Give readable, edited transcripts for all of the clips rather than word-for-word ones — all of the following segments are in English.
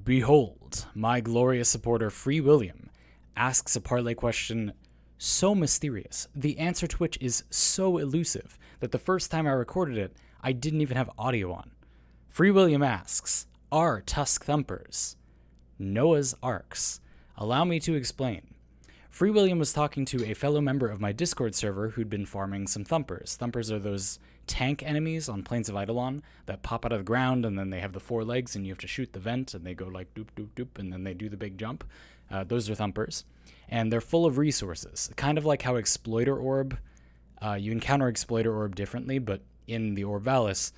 Behold, my glorious supporter FreeWilliam asks a Parley question so mysterious, the answer to which is so elusive, that the first time I recorded it, I didn't even have audio on. FreeWilliam asks, are Tusk Thumpers Noah's Arks? Allow me to explain. FreeWilliam was talking to a fellow member of my Discord server who'd been farming some Thumpers. Thumpers are those tank enemies on Plains of Eidolon that pop out of the ground, and then they have the 4 legs, and you have to shoot the vent, and they go like doop, doop, doop, and then they do the big jump. Those are Thumpers. And they're full of resources. Kind of like how Exploiter Orb, you encounter Exploiter Orb differently, but in the Orvalis,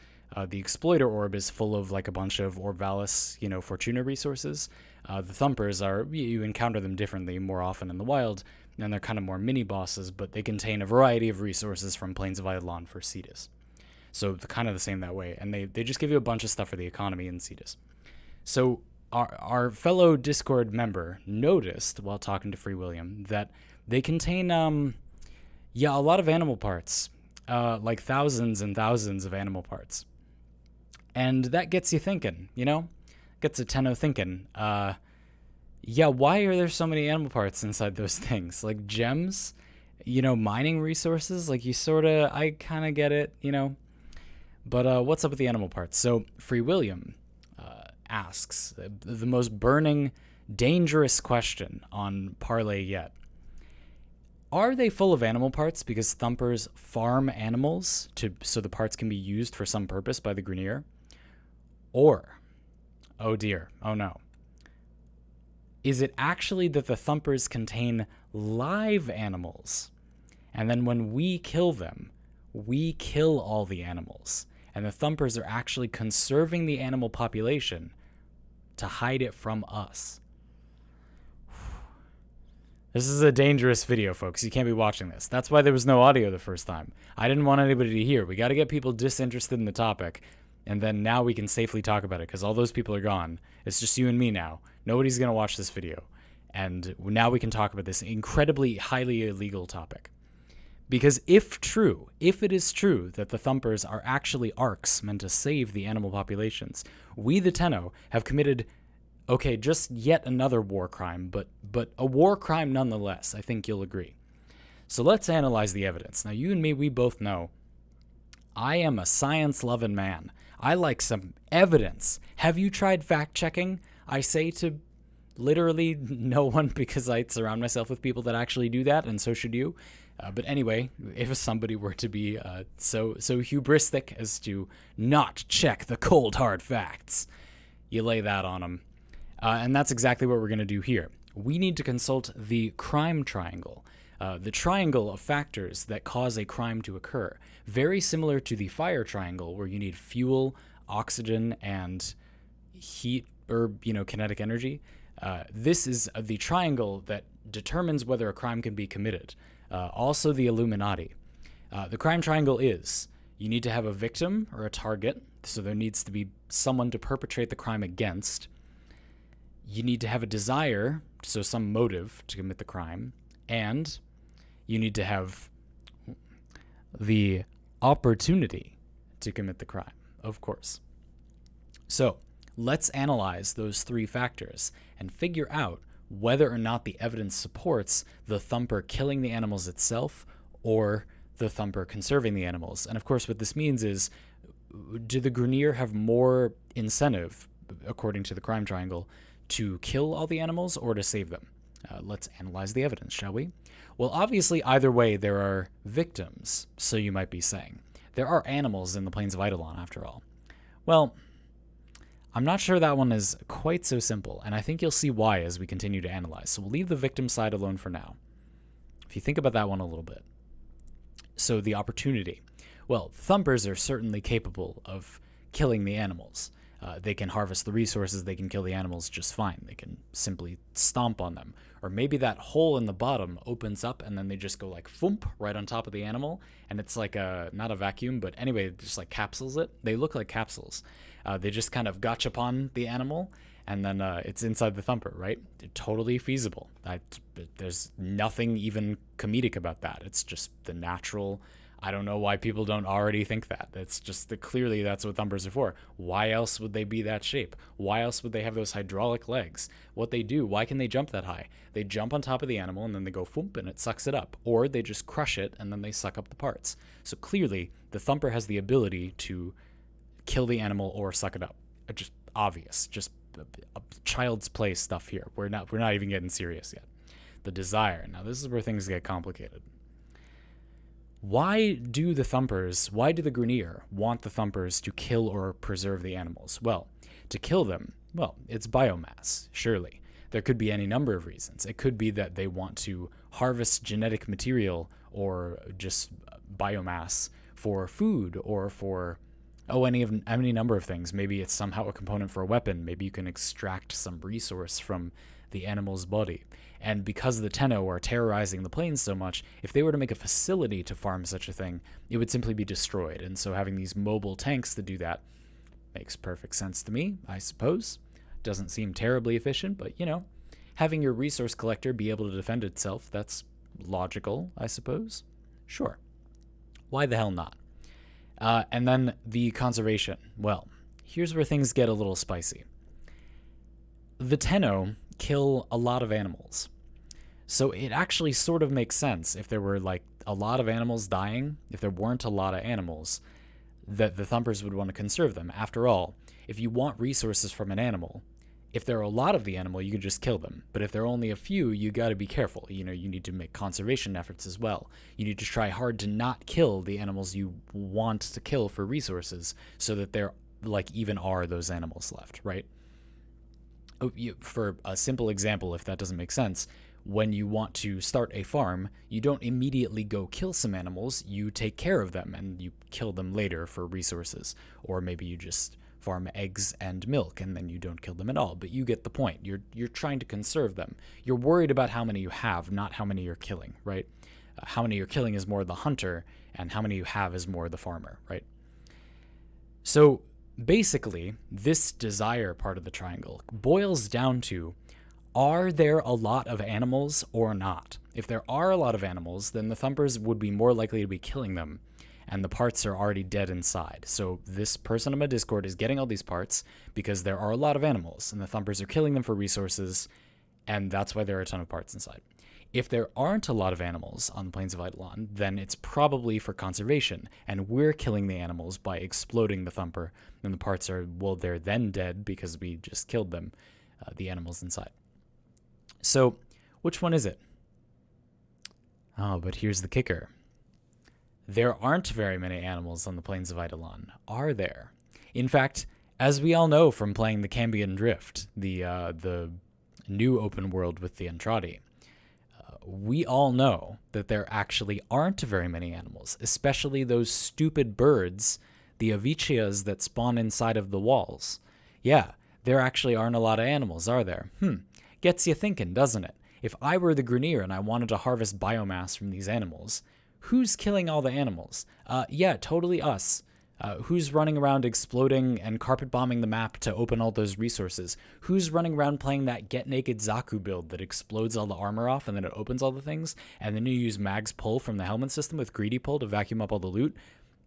the Exploiter Orb is full of like a bunch of Orvalis, Fortuna resources. The Thumpers you encounter them differently more often in the wild, and they're kind of more mini-bosses, but they contain a variety of resources from Plains of Eidolon for Cetus. So they're kind of the same that way, and they just give you a bunch of stuff for the economy in Cetus. So our fellow Discord member noticed, while talking to FreeWilliam, that they contain, a lot of animal parts, like thousands and thousands of animal parts. And that gets you thinking, Gets a Tenno thinking, why are there so many animal parts inside those things? Like gems, mining resources, like I kind of get it, But what's up with the animal parts? So FreeWilliam asks the most burning, dangerous question on Parley yet. Are they full of animal parts because Thumpers farm animals so the parts can be used for some purpose by the Grineer? Or, oh dear, oh no, is it actually that the Thumpers contain live animals? And then when we kill them, we kill all the animals. And the Thumpers are actually conserving the animal population to hide it from us. This is a dangerous video, folks. You can't be watching this. That's why there was no audio the first time. I didn't want anybody to hear. We got to get people disinterested in the topic. And then now we can safely talk about it because all those people are gone. It's just you and me now. Nobody's going to watch this video. And now we can talk about this incredibly highly illegal topic. Because if it is true that the Thumpers are actually Arks meant to save the animal populations, we the Tenno have committed, just yet another war crime, but a war crime nonetheless. I think you'll agree. So let's analyze the evidence. Now, you and me, we both know I am a science-loving man. I like some evidence. Have you tried fact-checking? I say to literally no one because I surround myself with people that actually do that, and so should you. But anyway, if somebody were to be so hubristic as to not check the cold, hard facts, you lay that on them. And that's exactly what we're going to do here. We need to consult the crime triangle, the triangle of factors that cause a crime to occur. Very similar to the fire triangle, where you need fuel, oxygen, and heat or kinetic energy. This is the triangle that determines whether a crime can be committed. Also the Illuminati. The crime triangle is, you need to have a victim or a target, so there needs to be someone to perpetrate the crime against. You need to have a desire, so some motive to commit the crime, and you need to have the opportunity to commit the crime, of course. So let's analyze those 3 factors and figure out whether or not the evidence supports the Thumper killing the animals itself or the Thumper conserving the animals. And of course, what this means is, do the Grineer have more incentive, according to the crime triangle, to kill all the animals or to save them? Let's analyze the evidence, shall we? Well, obviously, either way, there are victims, so you might be saying. There are animals in the Plains of Eidolon, after all. Well, I'm not sure that one is quite so simple, and I think you'll see why as we continue to analyze. So we'll leave the victim side alone for now. If you think about that one a little bit. So the opportunity. Well, Thumpers are certainly capable of killing the animals. They can harvest the resources, they can kill the animals just fine. They can simply stomp on them. Or maybe that hole in the bottom opens up and then they just go like thump right on top of the animal, and it's like not a vacuum, but anyway, it just like capsules it. They look like capsules. They just kind of gotchapon the animal, and then it's inside the Thumper, right? Totally feasible. There's nothing even comedic about that. It's just the natural I don't know why people don't already think that. It's just that clearly that's what Thumpers are for. Why else would they be that shape? Why else would they have those hydraulic legs? What they do, why can they jump that high? They jump on top of the animal and then they go thump and it sucks it up. Or they just crush it and then they suck up the parts. So clearly the Thumper has the ability to kill the animal or suck it up. Just obvious. Just a child's play stuff here. We're not even getting serious yet. The desire. Now this is where things get complicated. Why do the Grineer want the Thumpers to kill or preserve the animals? Well, to kill them, well, it's biomass, surely. There could be any number of reasons. It could be that they want to harvest genetic material or just biomass for food or for, any number of things. Maybe it's somehow a component for a weapon. Maybe you can extract some resource from the animal's body. And because the Tenno are terrorizing the plains so much, if they were to make a facility to farm such a thing, it would simply be destroyed. And so having these mobile tanks to do that makes perfect sense to me, I suppose. Doesn't seem terribly efficient, but having your resource collector be able to defend itself, that's logical, I suppose. Sure. Why the hell not? And then the conservation. Well, here's where things get a little spicy. The Tenno kill a lot of animals. So it actually sort of makes sense if there were a lot of animals dying, if there weren't a lot of animals, that the Thumpers would want to conserve them. After all, if you want resources from an animal, if there are a lot of the animal, you can just kill them. But if there are only a few, you got to be careful. You need to make conservation efforts as well. You need to try hard to not kill the animals you want to kill for resources so that there even are those animals left, right? For a simple example, if that doesn't make sense, when you want to start a farm, you don't immediately go kill some animals, you take care of them and you kill them later for resources. Or maybe you just farm eggs and milk and then you don't kill them at all, but you get the point. You're trying to conserve them. You're worried about how many you have, not how many you're killing, right? How many you're killing is more the hunter and how many you have is more the farmer, right? So basically, this desire part of the triangle boils down to, are there a lot of animals or not? If there are a lot of animals, then the Thumpers would be more likely to be killing them, and the parts are already dead inside. So this person on my Discord is getting all these parts because there are a lot of animals, and the Thumpers are killing them for resources, and that's why there are a ton of parts inside. If there aren't a lot of animals on the plains of Eidolon, then it's probably for conservation, and we're killing the animals by exploding the Thumper, and the parts are, well, they're then dead because we just killed them, the animals inside. So, which one is it? Oh, but here's the kicker. There aren't very many animals on the plains of Eidolon, are there? In fact, as we all know from playing the Cambion Drift, the new open world with the Entradi, we all know that there actually aren't very many animals, especially those stupid birds, the Avichias that spawn inside of the walls. Yeah, there actually aren't a lot of animals, are there? Gets you thinking, doesn't it? If I were the Grineer and I wanted to harvest biomass from these animals, who's killing all the animals? Yeah, totally us. Who's running around exploding and carpet bombing the map to open all those resources? Who's running around playing that Get Naked Zaku build that explodes all the armor off and then it opens all the things? And then you use Mag's pull from the helmet system with Greedy pull to vacuum up all the loot?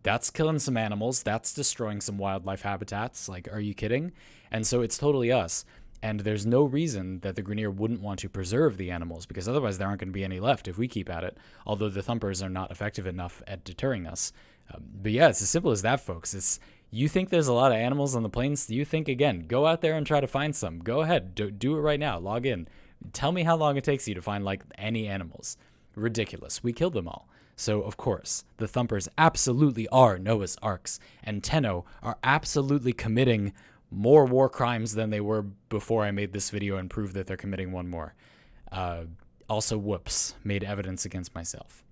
That's killing some animals. That's destroying some wildlife habitats. Are you kidding? And so it's totally us. And there's no reason that the Grineer wouldn't want to preserve the animals, because otherwise there aren't going to be any left if we keep at it, although the Thumpers are not effective enough at deterring us. But yeah, it's as simple as that, folks. You think there's a lot of animals on the plains? You think, again, go out there and try to find some. Go ahead. Do it right now. Log in. Tell me how long it takes you to find, any animals. Ridiculous. We killed them all. So, of course, the Thumpers absolutely are Noah's Arks, and Tenno are absolutely committing more war crimes than they were before I made this video and proved that they're committing one more. Also, whoops, made evidence against myself.